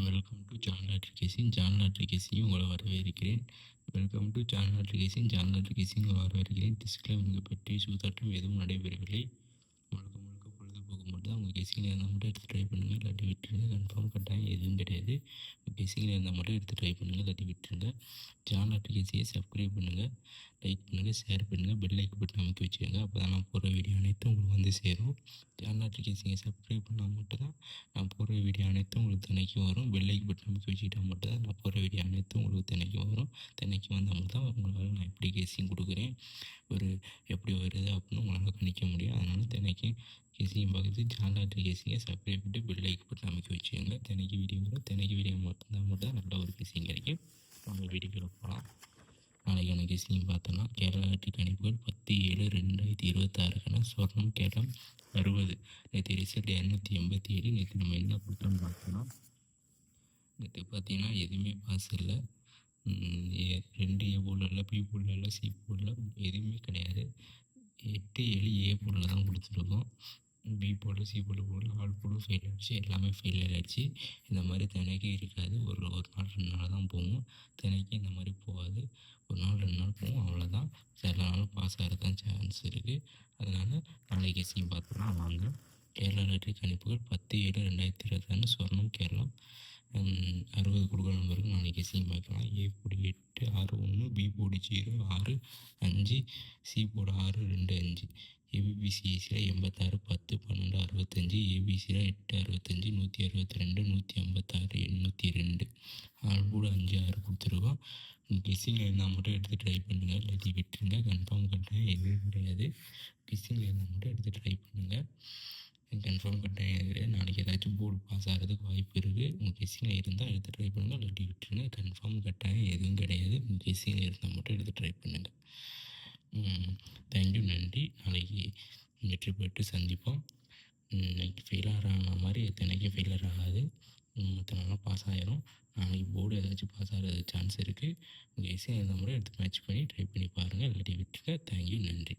Welcome to John லாட்ரிகேசின். John லாட்ரிகேசியும் உங்களை வரவேற்கிறேன். வெல்கம் டு ஜான் லாட்ரிகேசின். ஜான் லாட்ரிகேசின் உங்களை வரவேற்கிறேன். டிஸ்க்ளைமர் பற்றி சூதாட்டம் எதுவும் நடைபெறவில்லை. முழுக்க முழுக்க பொழுதுபோக்கு மட்டும் தான். உங்கள் கெஸிங்கில் இருந்தால் மட்டும் எடுத்து ட்ரை பண்ணுங்கள், இல்லாட்டி விட்டுருங்க. கன்ஃபார்ம் கட்டாயம் எதுவும் கிடையாது. உங்கள் கெஸிங்கில் இருந்தால் மட்டும் எடுத்து ட்ரை பண்ணுங்கள், இல்லாட்டி விட்டுருங்க. ஜான் லாட்ரிகேசியை சப்ஸ்கிரைப் பண்ணுங்கள், லைக் பண்ணுங்கள், ஷேர் பண்ணுங்கள், பெல் லைக் பட்டன் அமைக்க வச்சுக்கோங்க. அப்போ தான் நான் போடுற வீடியோ அனைத்தும் உங்களுக்கு வந்து சேரும். ஜான் லாட்ரிகேசியை சப்ஸ்கிரைப் பண்ணால் மட்டும் தான் நான் போடுற வீடியோ அனைத்தும் உங்களுக்கு தினைக்கும் வரும். பெல் லைக் பட்டன் அமைக்க வச்சுக்கிட்டா மட்டும் தான் நான் போடுற வீடியோ அனைத்தும் உங்களுக்கு தினைக்கும் வரும். தினைக்கும் வந்தால் மட்டும் தான் உங்களால் நான் எப்படி கெஸிங் கொடுக்குறேன், எப்படி வருது அப்படின்னு உங்களால் கணிக்க முடியும். அதனால் தினைக்கும் கெஸிங் பார்க்குறது ஜான் லாட்ரிகேசியை சப்ஸ்கிரைப் பண்ணிட்டு பெல் லைக் பட்டன் அமைக்க வச்சுக்கோங்க. தினைக்கு வீடியோ வரும். தினைக்கு வீடியோ மட்டும் தான் நல்ல ஒரு கெஸிங் கிடைக்கும். நம்ம வீடியோக்குள்ள போகலாம். நாளைக்கான கெஸிங் பார்த்தோன்னா கேரளா லாட்ரி கணிப்புகள் 10/7/2026க்கான சொர்ணம் கேரளம் 60. நேற்று ரிசல்ட் 287. நேற்று நம்ம என்ன கொடுத்தோம்னு பார்த்தோன்னா, நேற்று பார்த்தீங்கன்னா எதுவுமே பாஸ் இல்லை. 2 ஏ போர்டில் இல்லை, பி போர்டில் இல்லை, சி போர்டில் எதுவுமே கிடையாது. 8, 7 ஏ போர்டில் தான் கொடுத்துருக்கோம். B board, C board all போர்டும் ஃபெயில் ஆகிடுச்சு. எல்லாமே ஃபெயிலியர் ஆகிடுச்சு. இந்த மாதிரி தினைக்கும் இருக்காது. ஒரு நாள் 2 நாள் தான் போகும். தினைக்கும் இந்த மாதிரி போகாது. ஒரு நாள் 2 நாள் போகும், அவ்வளோதான். சில நாள் பாஸ் ஆகிறது தான் சான்ஸ் இருக்குது. அதனால் நாளைக்கு கெஸிங் பார்த்தோம்னா வாங்க. கேரளா லாட்ரி கணிப்புகள் 10/7/2026 சொர்ணம் கேரளம் 60 கொடுக்குற நம்பருக்கு நாளைக்கு கெஸிங் பார்க்கலாம். A board 8, 6, 1, B board 0, 6, 5, C board 6, 2, 5. ஏபிபிசிஎஸ்சியில் 86, 10, 12, 65, ஏபிசியில் 8, 65, 162, 156, 802. ஆல்போர்டு 5, 6 கொடுத்துருக்கோம். கெஸ்ஸிங் இருந்தால் மட்டும் எடுத்து ட்ரை பண்ணுங்கள், இல்லாட்டி விட்டுருங்க. கன்ஃபார்ம் கட்டாயம் எதுவும் கிடையாது. கெஸ்ஸிங் இருந்தால் மட்டும் எடுத்து ட்ரை பண்ணுங்கள். கன்ஃபார்ம் கட்டாயம் எதுவும் கிடையாது. நாளைக்கு ஏதாச்சும் போர்டு பாஸ் ஆகிறதுக்கு வாய்ப்பு இருக்குது. உங்கள் கெஸ்ஸிங்கில் இருந்தால் எடுத்து ட்ரை பண்ணுங்கள், இல்லாட்டி விட்டுருங்க. கன்ஃபார்ம் கட்டாயம் எதுவும் கிடையாது. உங்கள் கெஸ்ஸிங்கில் இருந்தால் மட்டும் எடுத்து ட்ரை பண்ணுங்கள். தேங்க்யூ, நன்றி. நாளைக்கு வெற்றி பெற்று சந்திப்போம். இன்னைக்கு ஃபெயிலாக ஆன மாதிரி தினைக்கும் ஃபெயிலியர் ஆகாது. மற்ற நாளாக பாஸ் ஆகிரும். நாளைக்கு போர்டு ஏதாச்சும் பாஸ் ஆகிறது சான்ஸ் இருக்குது. உங்கள் கெஸிங் இருந்தால் மட்டும் எடுத்து மேட்ச் பண்ணி ட்ரை பண்ணி பாருங்கள், இல்லாட்டி விட்டுருங்க. தேங்க்யூ, நன்றி.